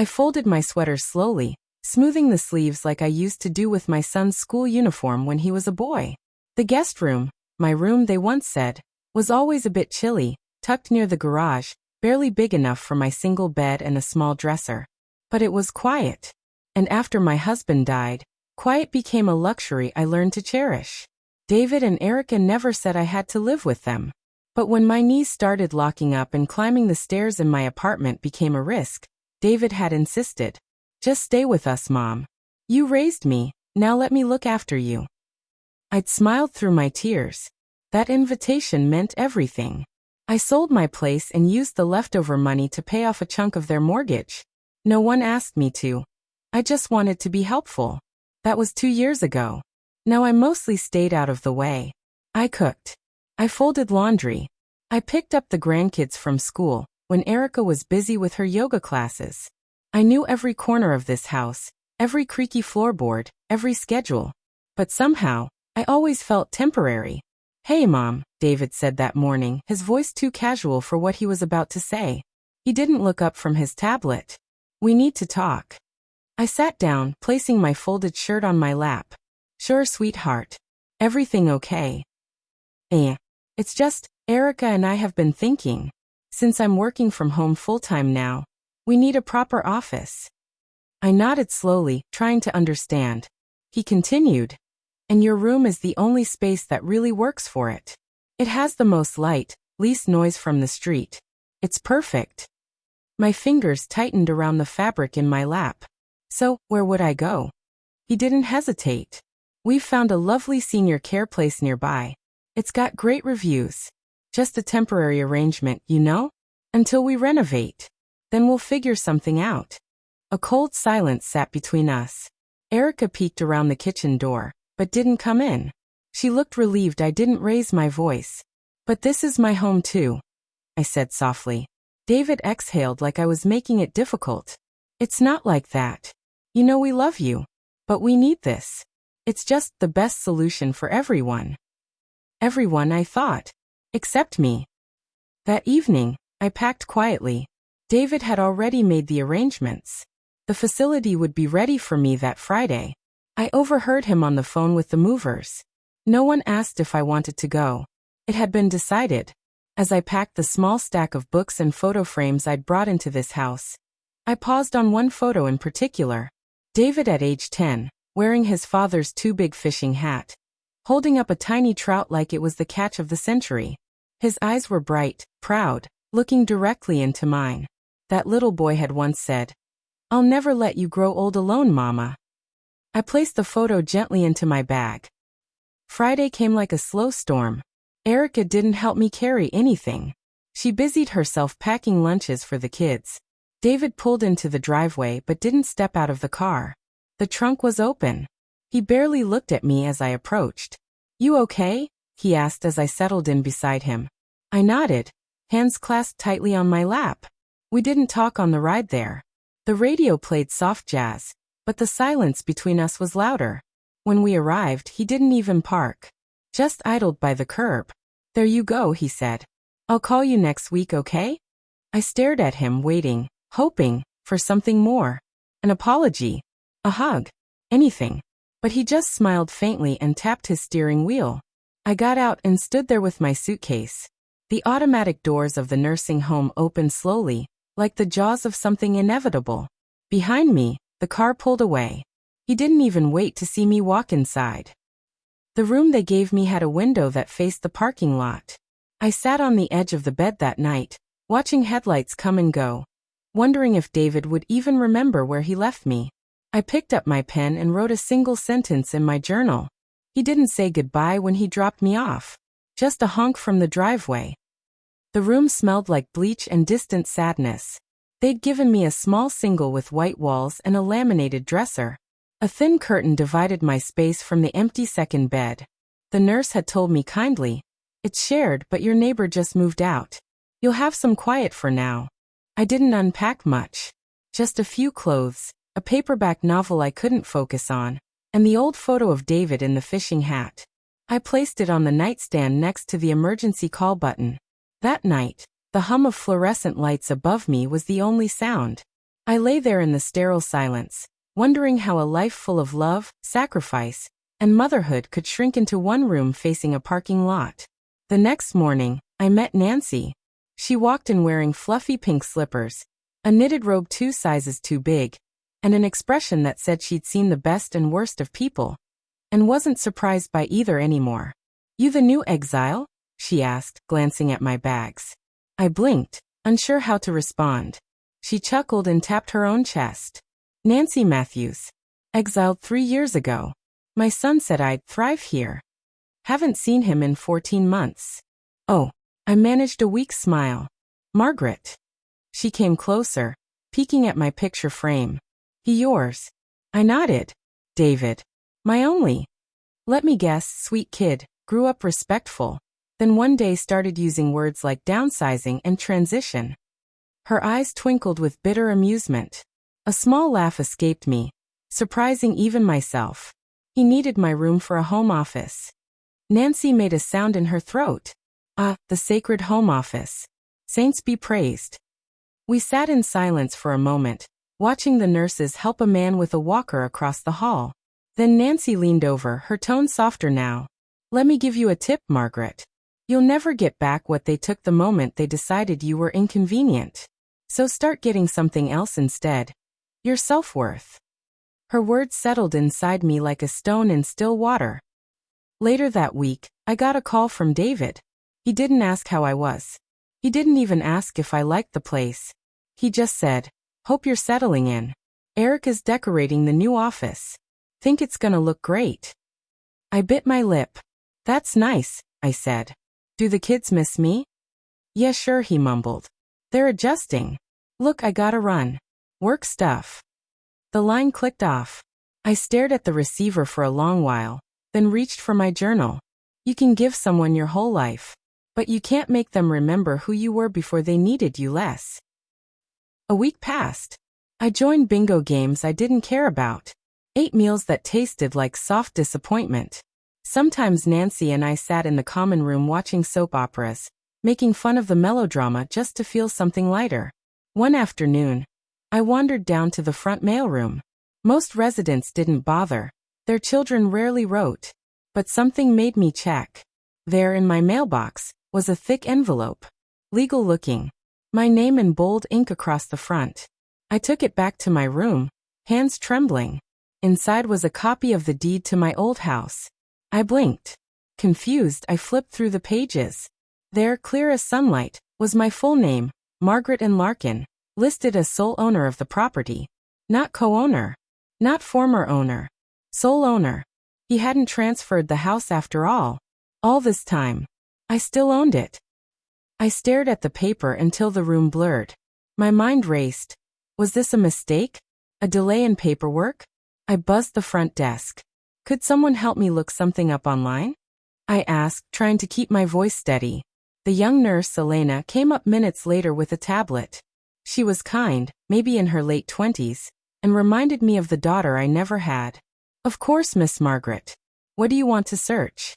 I folded my sweater slowly, smoothing the sleeves like I used to do with my son's school uniform when he was a boy. The guest room, my room they once said, was always a bit chilly, tucked near the garage, barely big enough for my single bed and a small dresser. But it was quiet. And after my husband died, quiet became a luxury I learned to cherish. David and Erica never said I had to live with them. But when my knees started locking up and climbing the stairs in my apartment became a risk, David had insisted. Just stay with us, Mom. You raised me, now let me look after you. I'd smiled through my tears. That invitation meant everything. I sold my place and used the leftover money to pay off a chunk of their mortgage. No one asked me to. I just wanted to be helpful. That was 2 years ago. Now I mostly stayed out of the way. I cooked. I folded laundry. I picked up the grandkids from school when Erica was busy with her yoga classes. I knew every corner of this house, every creaky floorboard, every schedule. But somehow, I always felt temporary. Hey, Mom, David said that morning, his voice too casual for what he was about to say. He didn't look up from his tablet. We need to talk. I sat down, placing my folded shirt on my lap. Sure, sweetheart. Everything okay? It's just, Erica and I have been thinking. Since I'm working from home full-time now, we need a proper office. I nodded slowly, trying to understand. He continued. And your room is the only space that really works for it. It has the most light, least noise from the street. It's perfect. My fingers tightened around the fabric in my lap. So, where would I go? He didn't hesitate. We've found a lovely senior care place nearby. It's got great reviews. Just a temporary arrangement, you know? Until we renovate. Then we'll figure something out. A cold silence sat between us. Erica peeked around the kitchen door, but didn't come in. She looked relieved I didn't raise my voice. But this is my home too, I said softly. David exhaled like I was making it difficult. It's not like that. You know we love you. But we need this. It's just the best solution for everyone. Everyone, I thought. Except me. That evening, I packed quietly. David had already made the arrangements. The facility would be ready for me that Friday. I overheard him on the phone with the movers. No one asked if I wanted to go. It had been decided. As I packed the small stack of books and photo frames I'd brought into this house, I paused on one photo in particular. David at age 10, wearing his father's too big fishing hat, holding up a tiny trout like it was the catch of the century. His eyes were bright, proud, looking directly into mine. That little boy had once said, "I'll never let you grow old alone, Mama." I placed the photo gently into my bag. Friday came like a slow storm. Erica didn't help me carry anything. She busied herself packing lunches for the kids. David pulled into the driveway but didn't step out of the car. The trunk was open. He barely looked at me as I approached. "You okay?" he asked as I settled in beside him. I nodded, hands clasped tightly on my lap. We didn't talk on the ride there. The radio played soft jazz, but the silence between us was louder. When we arrived, he didn't even park. Just idled by the curb. "There you go," he said. "I'll call you next week, okay?" I stared at him, waiting, hoping for something more. An apology. A hug. Anything. But he just smiled faintly and tapped his steering wheel. I got out and stood there with my suitcase. The automatic doors of the nursing home opened slowly, like the jaws of something inevitable. Behind me, the car pulled away. He didn't even wait to see me walk inside. The room they gave me had a window that faced the parking lot. I sat on the edge of the bed that night, watching headlights come and go, wondering if David would even remember where he left me. I picked up my pen and wrote a single sentence in my journal. He didn't say goodbye when he dropped me off. Just a honk from the driveway. The room smelled like bleach and distant sadness. They'd given me a small single with white walls and a laminated dresser. A thin curtain divided my space from the empty second bed. The nurse had told me kindly, "It's shared, but your neighbor just moved out. You'll have some quiet for now." I didn't unpack much. Just a few clothes, a paperback novel I couldn't focus on, and the old photo of David in the fishing hat. I placed it on the nightstand next to the emergency call button. That night, the hum of fluorescent lights above me was the only sound. I lay there in the sterile silence, wondering how a life full of love, sacrifice, and motherhood could shrink into one room facing a parking lot. The next morning, I met Nancy. She walked in wearing fluffy pink slippers, a knitted robe 2 sizes too big, and an expression that said she'd seen the best and worst of people, and wasn't surprised by either anymore. "You the new exile?" she asked, glancing at my bags. I blinked, unsure how to respond. She chuckled and tapped her own chest. "Nancy Matthews. Exiled 3 years ago. My son said I'd thrive here. Haven't seen him in 14 months. Oh." I managed a weak smile. "Margaret." She came closer, peeking at my picture frame. "He yours?" I nodded. "David. My only. Let me guess, sweet kid, grew up respectful, then one day started using words like downsizing and transition." Her eyes twinkled with bitter amusement. A small laugh escaped me, surprising even myself. "He needed my room for a home office." Nancy made a sound in her throat. "Ah, the sacred home office. Saints be praised." We sat in silence for a moment, watching the nurses help a man with a walker across the hall. Then Nancy leaned over, her tone softer now. "Let me give you a tip, Margaret. You'll never get back what they took the moment they decided you were inconvenient. So start getting something else instead. Your self-worth." Her words settled inside me like a stone in still water. Later that week, I got a call from David. He didn't ask how I was. He didn't even ask if I liked the place. He just said, "Hope you're settling in. Eric is decorating the new office. Think it's gonna look great." I bit my lip. "That's nice," I said. "Do the kids miss me?" "Yeah, sure," he mumbled. "They're adjusting. Look, I gotta run. Work stuff." The line clicked off. I stared at the receiver for a long while, then reached for my journal. You can give someone your whole life, but you can't make them remember who you were before they needed you less. A week passed. I joined bingo games I didn't care about. Ate meals that tasted like soft disappointment. Sometimes Nancy and I sat in the common room watching soap operas, making fun of the melodrama just to feel something lighter. One afternoon, I wandered down to the front mailroom. Most residents didn't bother. Their children rarely wrote. But something made me check. There in my mailbox was a thick envelope. Legal looking. My name in bold ink across the front. I took it back to my room, hands trembling. Inside was a copy of the deed to my old house. I blinked. Confused, I flipped through the pages. There, clear as sunlight, was my full name, Margaret N. Larkin, listed as sole owner of the property. Not co-owner. Not former owner. Sole owner. He hadn't transferred the house after all. All this time. I still owned it. I stared at the paper until the room blurred. My mind raced. Was this a mistake? A delay in paperwork? I buzzed the front desk. "Could someone help me look something up online?" I asked, trying to keep my voice steady. The young nurse, Elena, came up minutes later with a tablet. She was kind, maybe in her late 20s, and reminded me of the daughter I never had. "Of course, Miss Margaret. What do you want to search?"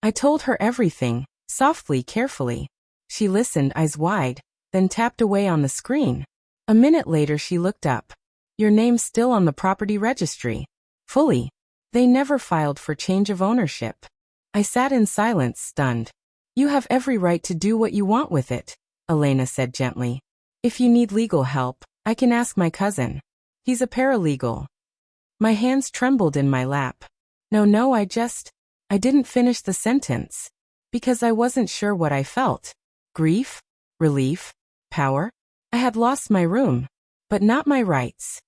I told her everything, softly, carefully. She listened, eyes wide, then tapped away on the screen. A minute later she looked up. "Your name's still on the property registry. Fully. They never filed for change of ownership." I sat in silence, stunned. "You have every right to do what you want with it," Elena said gently. "If you need legal help, I can ask my cousin. He's a paralegal." My hands trembled in my lap. No, I didn't finish the sentence. Because I wasn't sure what I felt. Grief? Relief? Power? I had lost my room. But not my rights.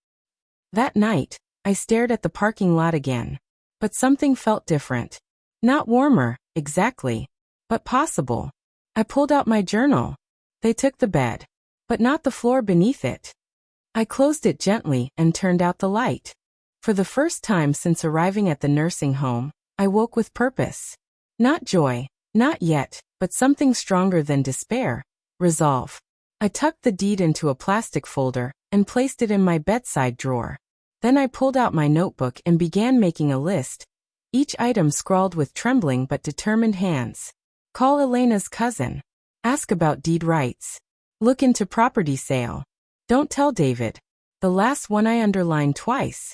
That night, I stared at the parking lot again. But something felt different. Not warmer, exactly. But possible. I pulled out my journal. They took the bed. But not the floor beneath it. I closed it gently and turned out the light. For the first time since arriving at the nursing home, I woke with purpose. Not joy, not yet, but something stronger than despair. Resolve. I tucked the deed into a plastic folder and placed it in my bedside drawer. Then I pulled out my notebook and began making a list, each item scrawled with trembling but determined hands. Call Elena's cousin. Ask about deed rights. Look into property sale. Don't tell David. The last one I underlined twice.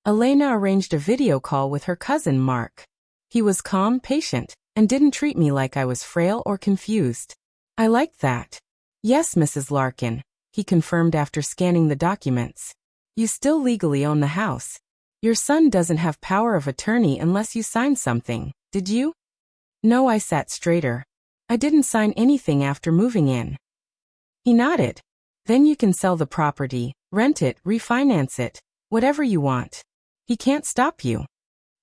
Elena arranged a video call with her cousin Mark. He was calm, patient, and didn't treat me like I was frail or confused. I liked that. Yes, Mrs. Larkin, he confirmed after scanning the documents. You still legally own the house. Your son doesn't have power of attorney unless you sign something, did you? No, I sat straighter. I didn't sign anything after moving in. He nodded. Then you can sell the property, rent it, refinance it, whatever you want. He can't stop you.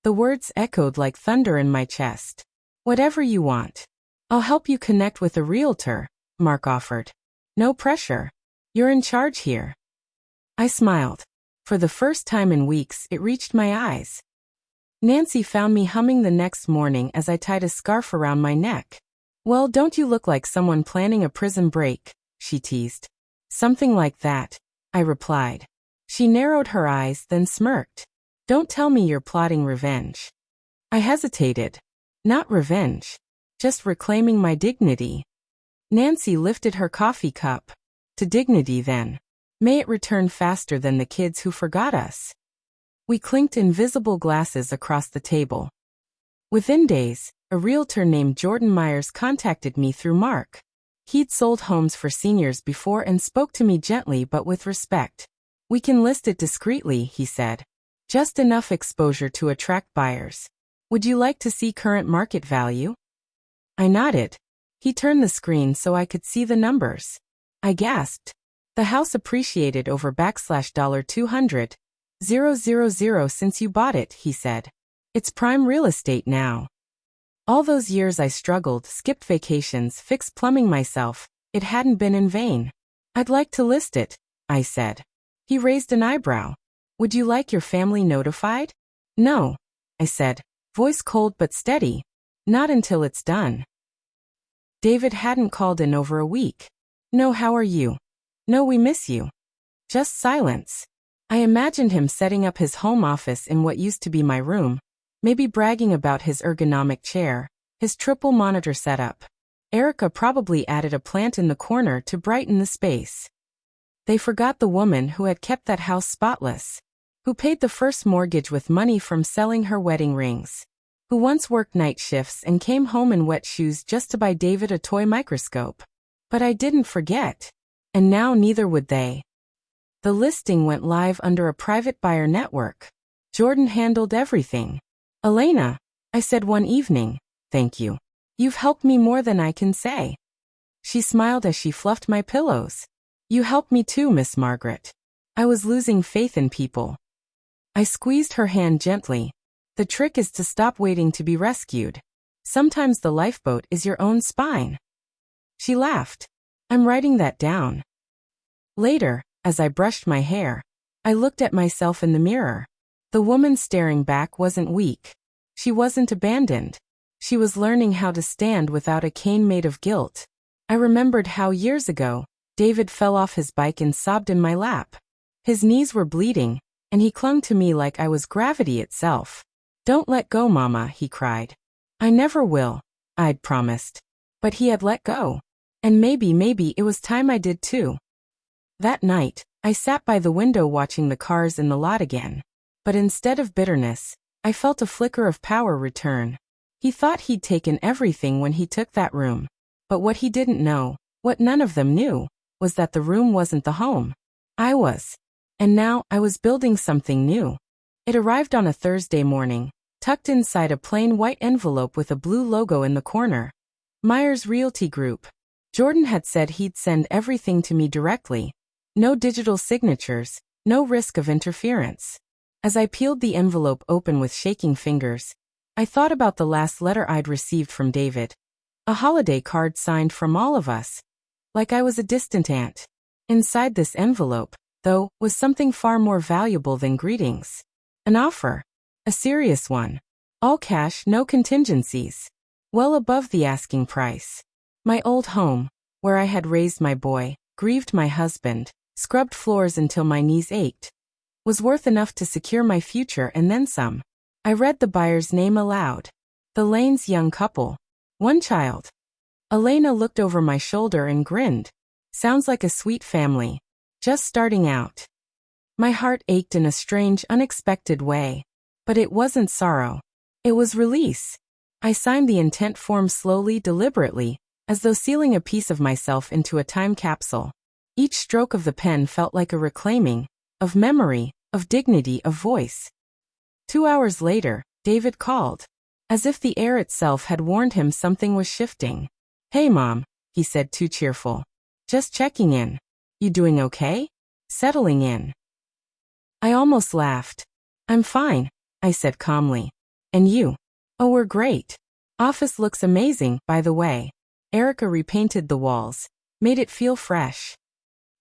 The words echoed like thunder in my chest. Whatever you want. I'll help you connect with a realtor, Mark offered. No pressure. You're in charge here. I smiled. For the first time in weeks, it reached my eyes. Nancy found me humming the next morning as I tied a scarf around my neck. Well, don't you look like someone planning a prison break, she teased. Something like that, I replied. She narrowed her eyes, then smirked. Don't tell me you're plotting revenge. I hesitated. Not revenge. Just reclaiming my dignity. Nancy lifted her coffee cup. To dignity then. May it return faster than the kids who forgot us. We clinked invisible glasses across the table. Within days, a realtor named Jordan Myers contacted me through Mark. He'd sold homes for seniors before and spoke to me gently but with respect. We can list it discreetly, he said. Just enough exposure to attract buyers. Would you like to see current market value? I nodded. He turned the screen so I could see the numbers. I gasped. The house appreciated over $200,000 since you bought it, he said. It's prime real estate now. All those years I struggled, skipped vacations, fixed plumbing myself, it hadn't been in vain. I'd like to list it, I said. He raised an eyebrow. Would you like your family notified? No, I said, voice cold but steady. Not until it's done. David hadn't called in over a week. No, how are you? No, we miss you. Just silence. I imagined him setting up his home office in what used to be my room, maybe bragging about his ergonomic chair, his triple monitor setup. Erica probably added a plant in the corner to brighten the space. They forgot the woman who had kept that house spotless, who paid the first mortgage with money from selling her wedding rings, who once worked night shifts and came home in wet shoes just to buy David a toy microscope. But I didn't forget. And now neither would they. The listing went live under a private buyer network. Jordan handled everything. Elena, I said one evening, thank you. You've helped me more than I can say. She smiled as she fluffed my pillows. You helped me too, Miss Margaret. I was losing faith in people. I squeezed her hand gently. The trick is to stop waiting to be rescued. Sometimes the lifeboat is your own spine. She laughed. I'm writing that down. Later, as I brushed my hair, I looked at myself in the mirror. The woman staring back wasn't weak. She wasn't abandoned. She was learning how to stand without a cane made of guilt. I remembered how years ago, David fell off his bike and sobbed in my lap. His knees were bleeding, and he clung to me like I was gravity itself. Don't let go, Mama, he cried. I never will, I'd promised. But he had let go. And maybe it was time I did too. That night, I sat by the window watching the cars in the lot again. But instead of bitterness, I felt a flicker of power return. He thought he'd taken everything when he took that room. But what he didn't know, what none of them knew, was that the room wasn't the home. I was. And now I was building something new. It arrived on a Thursday morning, tucked inside a plain white envelope with a blue logo in the corner. Myers Realty Group. Jordan had said he'd send everything to me directly. No digital signatures, no risk of interference. As I peeled the envelope open with shaking fingers, I thought about the last letter I'd received from David. A holiday card signed from all of us. Like I was a distant aunt. Inside this envelope, though, was something far more valuable than greetings. An offer. A serious one. All cash, no contingencies. Well above the asking price. My old home, where I had raised my boy, grieved my husband, scrubbed floors until my knees ached, was worth enough to secure my future and then some. I read the buyer's name aloud. The Lanes young couple. One child. Elena looked over my shoulder and grinned. Sounds like a sweet family. Just starting out. My heart ached in a strange, unexpected way. But it wasn't sorrow. It was release. I signed the intent form slowly, deliberately, as though sealing a piece of myself into a time capsule. Each stroke of the pen felt like a reclaiming, of memory, of dignity, of voice. 2 hours later, David called. As if the air itself had warned him something was shifting. "Hey Mom," he said, too cheerful. "Just checking in. You doing okay? Settling in?" I almost laughed. "I'm fine," I said calmly. "And you?" "Oh, we're great. Office looks amazing, by the way. Erica repainted the walls. Made it feel fresh."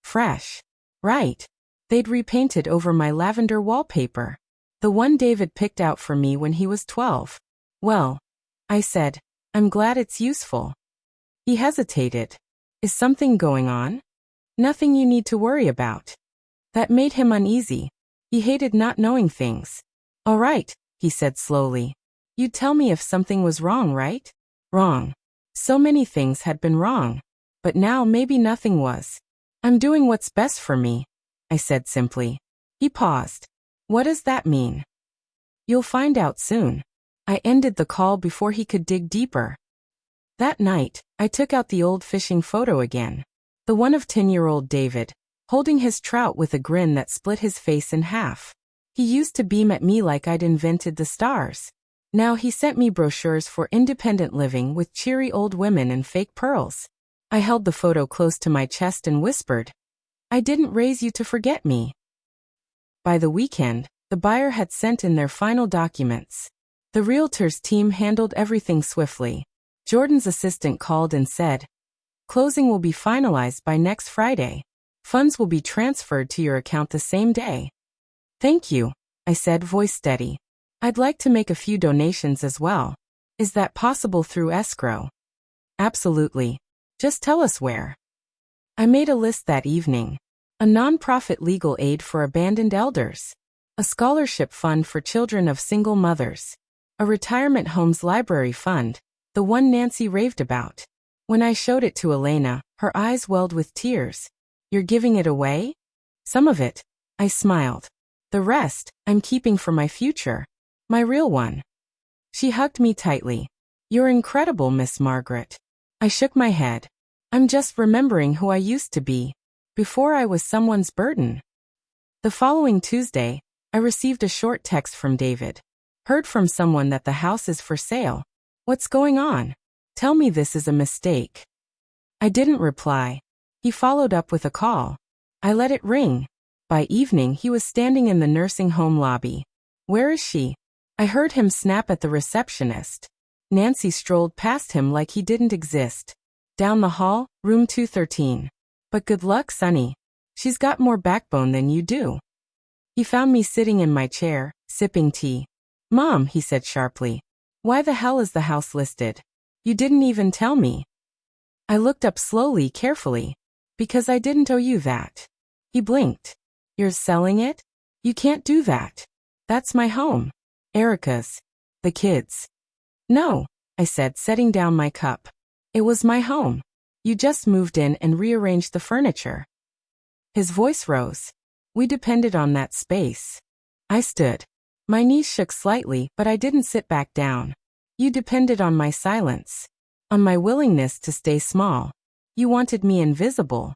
Fresh. Right. They'd repainted over my lavender wallpaper. The one David picked out for me when he was 12. "Well," I said, "I'm glad it's useful." He hesitated. "Is something going on?" "Nothing you need to worry about." That made him uneasy. He hated not knowing things. "All right," he said slowly. "You'd tell me if something was wrong, right?" Wrong. So many things had been wrong. But now maybe nothing was. "I'm doing what's best for me," I said simply. He paused. "What does that mean?" "You'll find out soon." I ended the call before he could dig deeper. That night, I took out the old fishing photo again. The one of 10-year-old David, holding his trout with a grin that split his face in half. He used to beam at me like I'd invented the stars. Now he sent me brochures for independent living with cheery old women and fake pearls. I held the photo close to my chest and whispered, "I didn't raise you to forget me." By the weekend, the buyer had sent in their final documents. The realtor's team handled everything swiftly. Jordan's assistant called and said, "Closing will be finalized by next Friday. Funds will be transferred to your account the same day." "Thank you," I said, voice steady. "I'd like to make a few donations as well. Is that possible through escrow?" "Absolutely. Just tell us where." I made a list that evening. A nonprofit legal aid for abandoned elders. A scholarship fund for children of single mothers. A retirement homes library fund, the one Nancy raved about. When I showed it to Elena, her eyes welled with tears. "You're giving it away?" "Some of it," I smiled. "The rest, I'm keeping for my future. My real one." She hugged me tightly. "You're incredible, Miss Margaret." I shook my head. "I'm just remembering who I used to be, before I was someone's burden." The following Tuesday, I received a short text from David. "Heard from someone that the house is for sale. What's going on? Tell me this is a mistake." I didn't reply. He followed up with a call. I let it ring. By evening, he was standing in the nursing home lobby. "Where is she?" I heard him snap at the receptionist. Nancy strolled past him like he didn't exist. "Down the hall, room 213. But good luck, Sonny. She's got more backbone than you do." He found me sitting in my chair, sipping tea. "Mom," he said sharply, "why the hell is the house listed? You didn't even tell me." I looked up slowly, carefully. "Because I didn't owe you that." He blinked. "You're selling it? You can't do that. That's my home. Erica's. The kids." "No," I said, setting down my cup. "It was my home. You just moved in and rearranged the furniture." His voice rose. "We depended on that space." I stood. My knees shook slightly, but I didn't sit back down. "You depended on my silence. On my willingness to stay small. You wanted me invisible."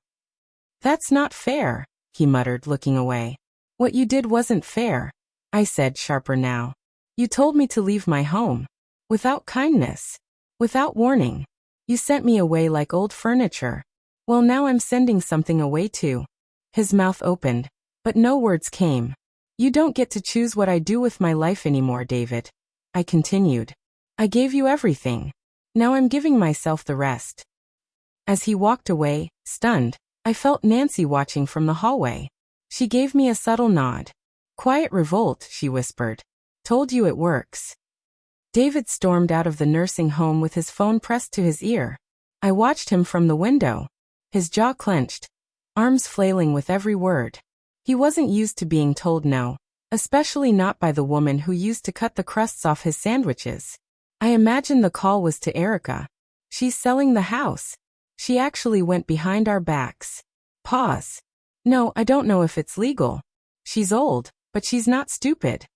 "That's not fair," he muttered, looking away. "What you did wasn't fair," I said, sharper now. "You told me to leave my home. Without kindness. Without warning. You sent me away like old furniture. Well, now I'm sending something away too." His mouth opened, but no words came. "You don't get to choose what I do with my life anymore, David," I continued. "I gave you everything. Now I'm giving myself the rest." As he walked away, stunned, I felt Nancy watching from the hallway. She gave me a subtle nod. "Quiet revolt," she whispered. "Told you it works." David stormed out of the nursing home with his phone pressed to his ear. I watched him from the window. His jaw clenched, arms flailing with every word. He wasn't used to being told no, especially not by the woman who used to cut the crusts off his sandwiches. I imagined the call was to Erica. "She's selling the house. She actually went behind our backs." Pause. "No, I don't know if it's legal. She's old, but she's not stupid.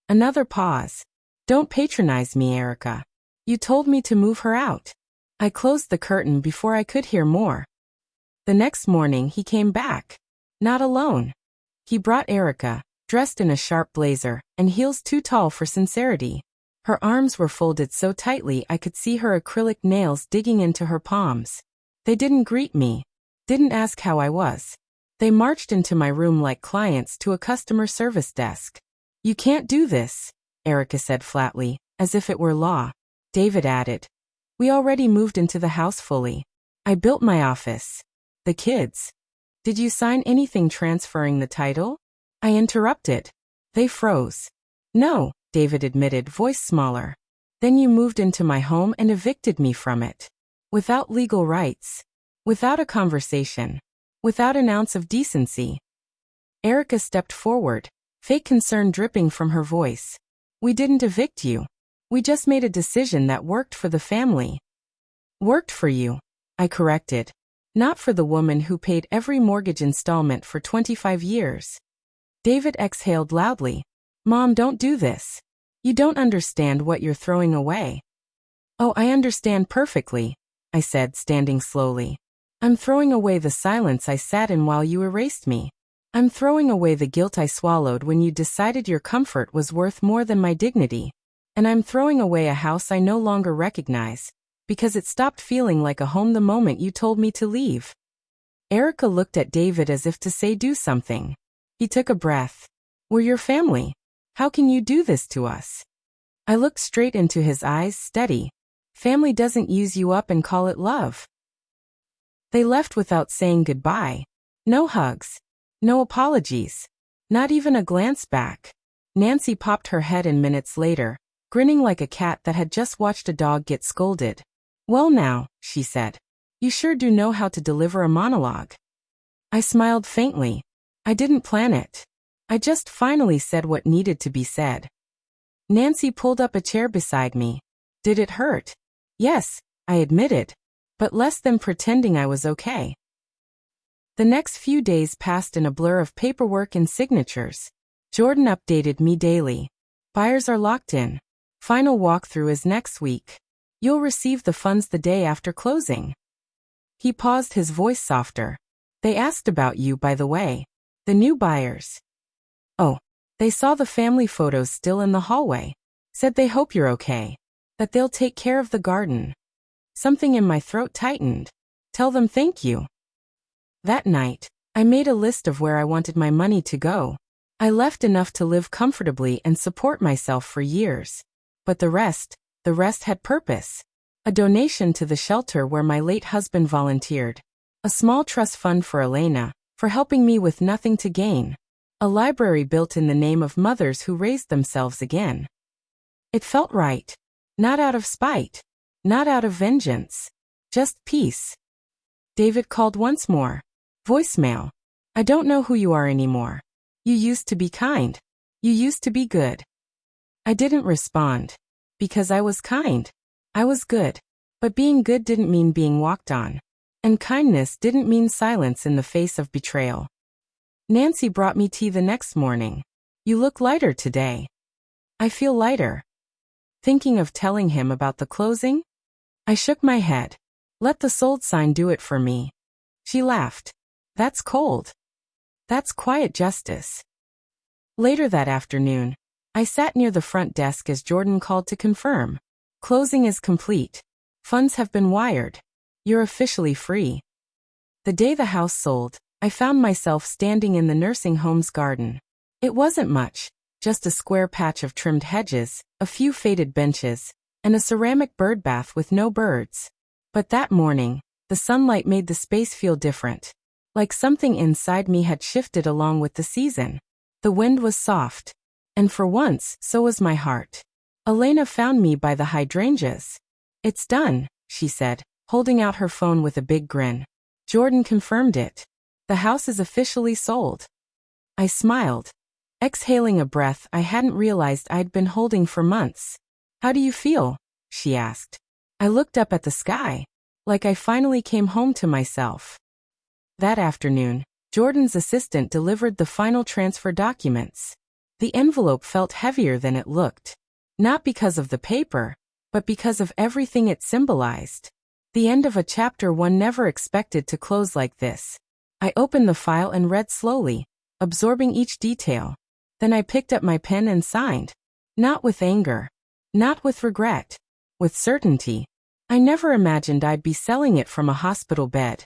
Another pause. Don't patronize me, Erica. You told me to move her out. I closed the curtain before I could hear more. The next morning he came back. Not alone. He brought Erica, dressed in a sharp blazer, and heels too tall for sincerity. Her arms were folded so tightly I could see her acrylic nails digging into her palms. They didn't greet me. Didn't ask how I was. They marched into my room like clients to a customer service desk. You can't do this, Erica said flatly, as if it were law. David added. We already moved into the house fully. I built my office. The kids. Did you sign anything transferring the title? I interrupted. They froze. No, David admitted, voice smaller. Then you moved into my home and evicted me from it. Without legal rights. Without a conversation. Without an ounce of decency. Erica stepped forward, fake concern dripping from her voice. We didn't evict you. We just made a decision that worked for the family. Worked for you, I corrected. Not for the woman who paid every mortgage installment for 25 years. David exhaled loudly. Mom, don't do this. You don't understand what you're throwing away. Oh, I understand perfectly, I said, standing slowly. I'm throwing away the silence I sat in while you erased me. I'm throwing away the guilt I swallowed when you decided your comfort was worth more than my dignity. And I'm throwing away a house I no longer recognize, because it stopped feeling like a home the moment you told me to leave. Erica looked at David as if to say do something. He took a breath. We're your family. How can you do this to us? I looked straight into his eyes, steady. Family doesn't use you up and call it love. They left without saying goodbye. No hugs. No apologies. Not even a glance back. Nancy popped her head in minutes later, grinning like a cat that had just watched a dog get scolded. Well now, she said. You sure do know how to deliver a monologue. I smiled faintly. I didn't plan it. I just finally said what needed to be said. Nancy pulled up a chair beside me. Did it hurt? Yes, I admitted. But less than pretending I was okay. The next few days passed in a blur of paperwork and signatures. Jordan updated me daily. Buyers are locked in. Final walkthrough is next week. You'll receive the funds the day after closing. He paused, his voice softer. They asked about you, by the way. The new buyers. Oh, they saw the family photos still in the hallway. Said they hope you're okay. That they'll take care of the garden. Something in my throat tightened. Tell them thank you. That night, I made a list of where I wanted my money to go. I left enough to live comfortably and support myself for years. But the rest had purpose. A donation to the shelter where my late husband volunteered. A small trust fund for Elena, for helping me with nothing to gain. A library built in the name of mothers who raised themselves again. It felt right. Not out of spite. Not out of vengeance. Just peace. David called once more. Voicemail. I don't know who you are anymore. You used to be kind. You used to be good. I didn't respond. Because I was kind. I was good. But being good didn't mean being walked on. And kindness didn't mean silence in the face of betrayal. Nancy brought me tea the next morning. You look lighter today. I feel lighter. Thinking of telling him about the closing? I shook my head. Let the sold sign do it for me. She laughed. That's cold. That's quiet justice. Later that afternoon, I sat near the front desk as Jordan called to confirm. Closing is complete. Funds have been wired. You're officially free. The day the house sold, I found myself standing in the nursing home's garden. It wasn't much, just a square patch of trimmed hedges, a few faded benches, and a ceramic bird bath with no birds. But that morning, the sunlight made the space feel different. Like something inside me had shifted along with the season. The wind was soft. And for once, so was my heart. Elena found me by the hydrangeas. It's done, she said, holding out her phone with a big grin. Jordan confirmed it. The house is officially sold. I smiled, exhaling a breath I hadn't realized I'd been holding for months. How do you feel? She asked. I looked up at the sky, like I finally came home to myself. That afternoon, Jordan's assistant delivered the final transfer documents. The envelope felt heavier than it looked. Not because of the paper, but because of everything it symbolized. The end of a chapter one never expected to close like this. I opened the file and read slowly, absorbing each detail. Then I picked up my pen and signed. Not with anger. Not with regret. With certainty. I never imagined I'd be selling it from a hospital bed.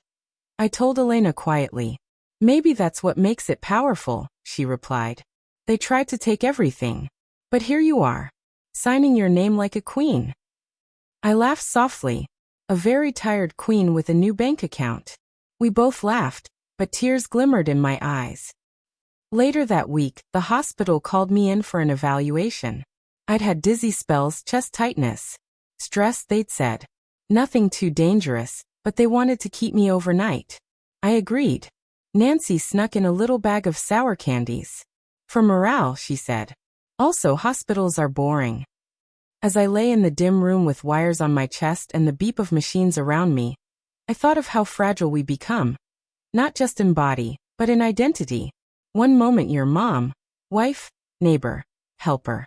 I told Elena quietly. Maybe that's what makes it powerful, she replied. They tried to take everything. But here you are. Signing your name like a queen. I laughed softly. A very tired queen with a new bank account. We both laughed, but tears glimmered in my eyes. Later that week, the hospital called me in for an evaluation. I'd had dizzy spells, chest tightness. Stress, they'd said. Nothing too dangerous, but they wanted to keep me overnight. I agreed. Nancy snuck in a little bag of sour candies. For morale, she said. Also, hospitals are boring. As I lay in the dim room with wires on my chest and the beep of machines around me, I thought of how fragile we become. Not just in body, but in identity. One moment you're mom, wife, neighbor, helper.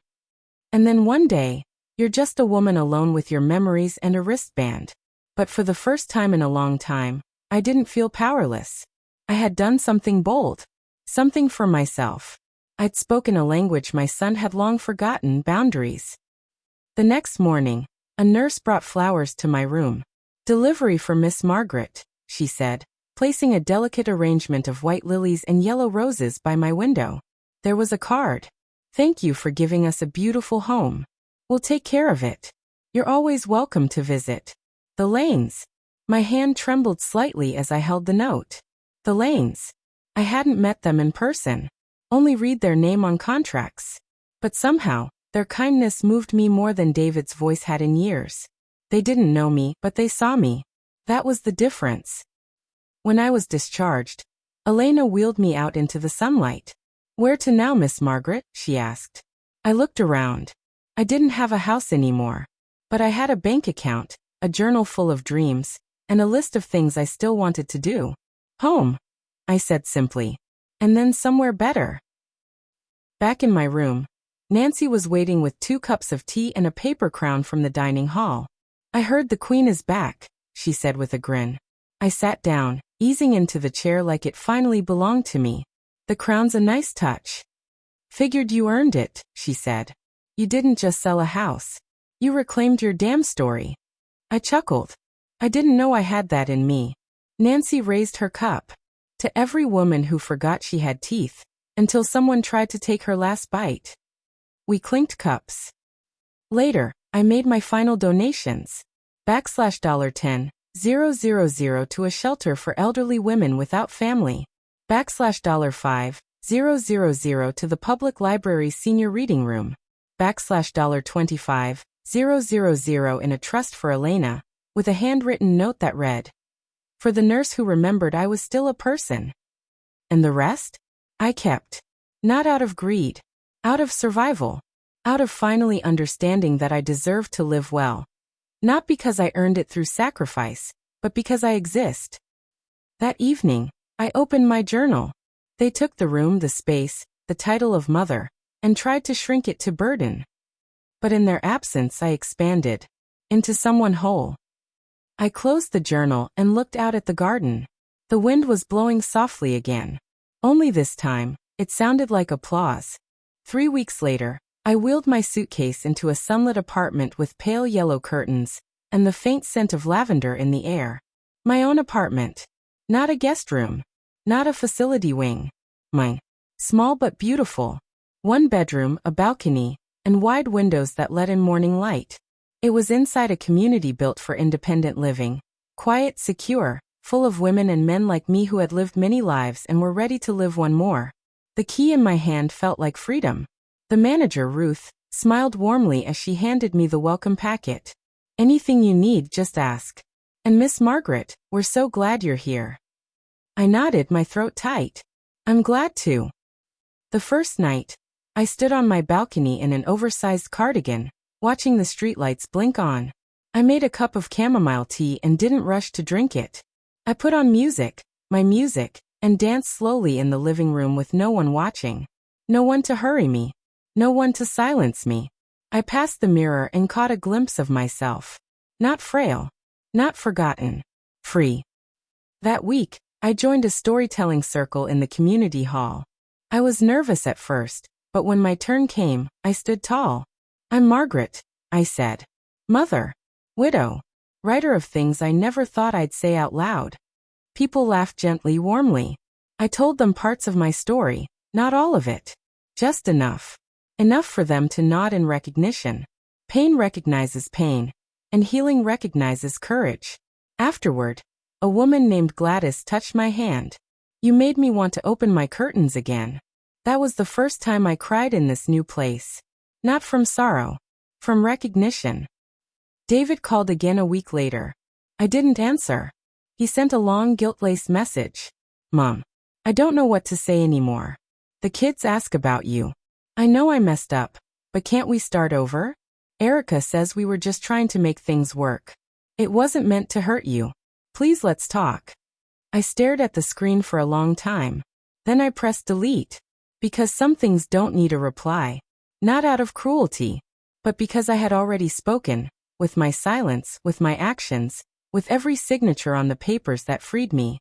And then one day, you're just a woman alone with your memories and a wristband. But for the first time in a long time, I didn't feel powerless. I had done something bold. Something for myself. I'd spoken a language my son had long forgotten, boundaries. The next morning, a nurse brought flowers to my room. Delivery for Miss Margaret, she said, placing a delicate arrangement of white lilies and yellow roses by my window. There was a card. Thank you for giving us a beautiful home. We'll take care of it. You're always welcome to visit. The Lanes. My hand trembled slightly as I held the note. The Lanes. I hadn't met them in person. Only read their name on contracts. But somehow, their kindness moved me more than David's voice had in years. They didn't know me, but they saw me. That was the difference. When I was discharged, Elena wheeled me out into the sunlight. Where to now, Miss Margaret? She asked. I looked around. I didn't have a house anymore. But I had a bank account, a journal full of dreams, and a list of things I still wanted to do. Home, I said simply. And then somewhere better. Back in my room, Nancy was waiting with 2 cups of tea and a paper crown from the dining hall. I heard the Queen is back, she said with a grin. I sat down, easing into the chair like it finally belonged to me. The crown's a nice touch. Figured you earned it, she said. You didn't just sell a house. You reclaimed your damn story. I chuckled. I didn't know I had that in me. Nancy raised her cup. To every woman who forgot she had teeth, until someone tried to take her last bite. We clinked cups. Later, I made my final donations. $10,000 to a shelter for elderly women without family. $5,000 to the public library senior reading room. $25,000 in a trust for Elena, with a handwritten note that read, for the nurse who remembered I was still a person. And the rest? I kept. Not out of greed. Out of survival. Out of finally understanding that I deserved to live well. Not because I earned it through sacrifice, but because I exist. That evening, I opened my journal. They took the room, the space, the title of mother, and tried to shrink it to burden. But in their absence I expanded. Into someone whole. I closed the journal and looked out at the garden. The wind was blowing softly again. Only this time, it sounded like applause. 3 weeks later, I wheeled my suitcase into a sunlit apartment with pale yellow curtains, and the faint scent of lavender in the air. My own apartment. Not a guest room. Not a facility wing. Mine. Small but beautiful. 1 bedroom, a balcony, and wide windows that let in morning light. It was inside a community built for independent living. Quiet, secure, full of women and men like me who had lived many lives and were ready to live one more. The key in my hand felt like freedom. The manager, Ruth, smiled warmly as she handed me the welcome packet. Anything you need, just ask. And Miss Margaret, we're so glad you're here. I nodded, my throat tight. I'm glad to. The first night, I stood on my balcony in an oversized cardigan, watching the streetlights blink on. I made a cup of chamomile tea and didn't rush to drink it. I put on music, my music, and danced slowly in the living room with no one watching. No one to hurry me. No one to silence me. I passed the mirror and caught a glimpse of myself. Not frail. Not forgotten. Free. That week, I joined a storytelling circle in the community hall. I was nervous at first, but when my turn came, I stood tall. I'm Margaret, I said. Mother. Widow. Writer of things I never thought I'd say out loud. People laughed gently, warmly. I told them parts of my story, not all of it. Just enough. Enough for them to nod in recognition. Pain recognizes pain, and healing recognizes courage. Afterward, a woman named Gladys touched my hand. You made me want to open my curtains again. That was the first time I cried in this new place. Not from sorrow. From recognition. David called again a week later. I didn't answer. He sent a long guilt-laced message. Mom. I don't know what to say anymore. The kids ask about you. I know I messed up, but can't we start over? Erica says we were just trying to make things work. It wasn't meant to hurt you. Please let's talk. I stared at the screen for a long time. Then I pressed delete. Because some things don't need a reply. Not out of cruelty, but because I had already spoken, with my silence, with my actions, with every signature on the papers that freed me.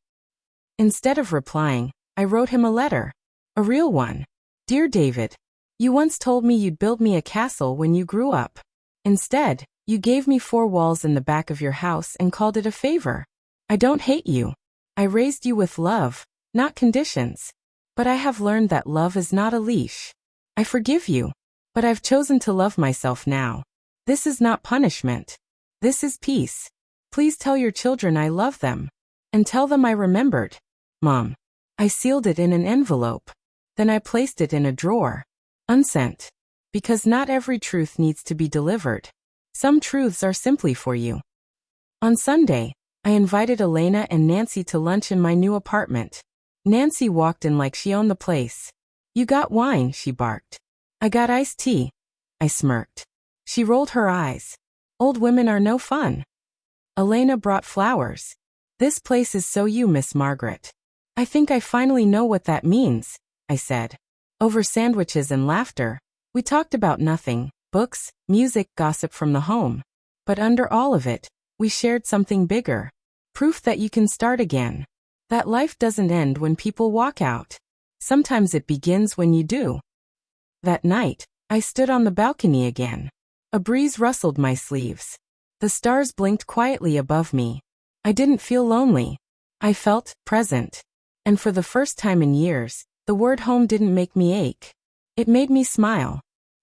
Instead of replying, I wrote him a letter. A real one. Dear David, you once told me you'd build me a castle when you grew up. Instead, you gave me 4 walls in the back of your house and called it a favor. I don't hate you. I raised you with love, not conditions. But I have learned that love is not a leash. I forgive you. But I've chosen to love myself now. This is not punishment. This is peace. Please tell your children I love them. And tell them I remembered. Mom. I sealed it in an envelope. Then I placed it in a drawer. Unsent. Because not every truth needs to be delivered. Some truths are simply for you. On Sunday, I invited Elena and Nancy to lunch in my new apartment. Nancy walked in like she owned the place. You got wine, she barked. I got iced tea. I smirked. She rolled her eyes. Old women are no fun. Elena brought flowers. This place is so you, Miss Margaret. I think I finally know what that means, I said. Over sandwiches and laughter, we talked about nothing, books, music, gossip from the home. But under all of it, we shared something bigger. Proof that you can start again. That life doesn't end when people walk out. Sometimes it begins when you do. That night, I stood on the balcony again. A breeze rustled my sleeves. The stars blinked quietly above me. I didn't feel lonely. I felt present. And for the first time in years, the word home didn't make me ache. It made me smile.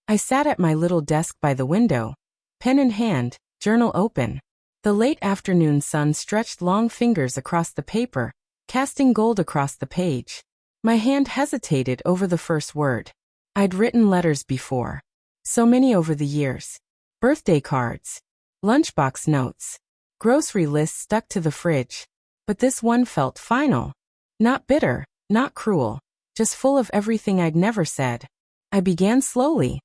I sat at my little desk by the window, pen in hand, journal open. The late afternoon sun stretched long fingers across the paper, casting gold across the page. My hand hesitated over the first word. I'd written letters before. So many over the years. Birthday cards. Lunchbox notes. Grocery lists stuck to the fridge. But this one felt final. Not bitter, not cruel. Just full of everything I'd never said. I began slowly.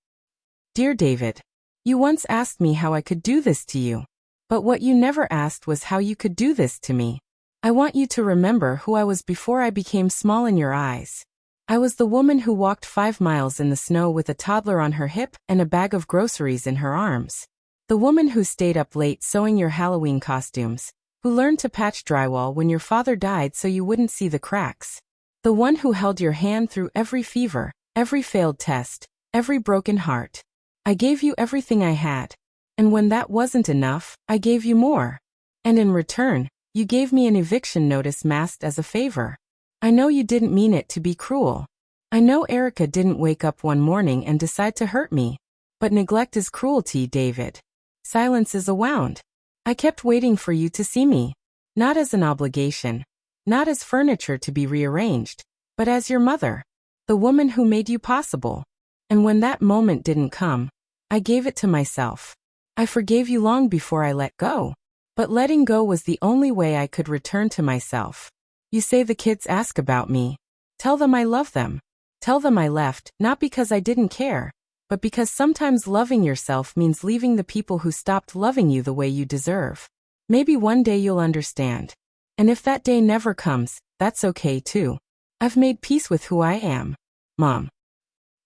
Dear David, you once asked me how I could do this to you. But what you never asked was how you could do this to me. I want you to remember who I was before I became small in your eyes. I was the woman who walked 5 miles in the snow with a toddler on her hip and a bag of groceries in her arms. The woman who stayed up late sewing your Halloween costumes, who learned to patch drywall when your father died so you wouldn't see the cracks. The one who held your hand through every fever, every failed test, every broken heart. I gave you everything I had. And when that wasn't enough, I gave you more. And in return, you gave me an eviction notice masked as a favor. I know you didn't mean it to be cruel. I know Erica didn't wake up one morning and decide to hurt me. But neglect is cruelty, David. Silence is a wound. I kept waiting for you to see me. Not as an obligation. Not as furniture to be rearranged. But as your mother. The woman who made you possible. And when that moment didn't come, I gave it to myself. I forgave you long before I let go. But letting go was the only way I could return to myself. You say the kids ask about me. Tell them I love them. Tell them I left, not because I didn't care, but because sometimes loving yourself means leaving the people who stopped loving you the way you deserve. Maybe one day you'll understand. And if that day never comes, that's okay too. I've made peace with who I am. Mom.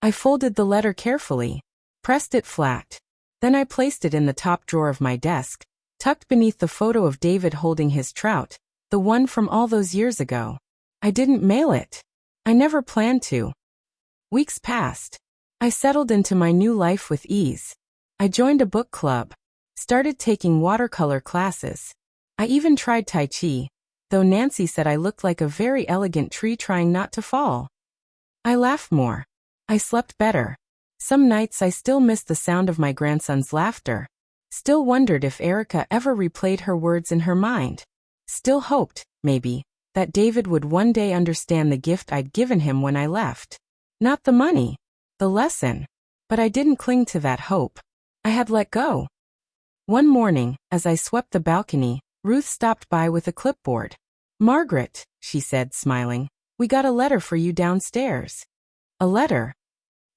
I folded the letter carefully, pressed it flat. Then I placed it in the top drawer of my desk, tucked beneath the photo of David holding his trout, the one from all those years ago. I didn't mail it. I never planned to. Weeks passed. I settled into my new life with ease. I joined a book club, started taking watercolor classes. I even tried Tai Chi, though Nancy said I looked like a very elegant tree trying not to fall. I laughed more. I slept better. Some nights I still missed the sound of my grandson's laughter. Still wondered if Erica ever replayed her words in her mind. Still hoped, maybe, that David would one day understand the gift I'd given him when I left. Not the money, the lesson. But I didn't cling to that hope. I had let go. One morning, as I swept the balcony, Ruth stopped by with a clipboard. "Margaret," she said, smiling, "we got a letter for you downstairs." A letter?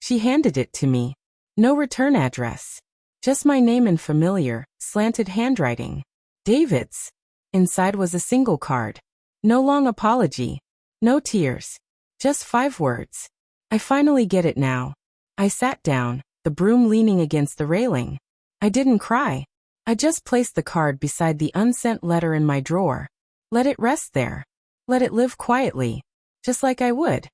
She handed it to me. No return address. Just my name in familiar, slanted handwriting. David's. Inside was a single card. No long apology. No tears. Just 5 words. I finally get it now. I sat down, the broom leaning against the railing. I didn't cry. I just placed the card beside the unsent letter in my drawer. Let it rest there. Let it live quietly. Just like I would.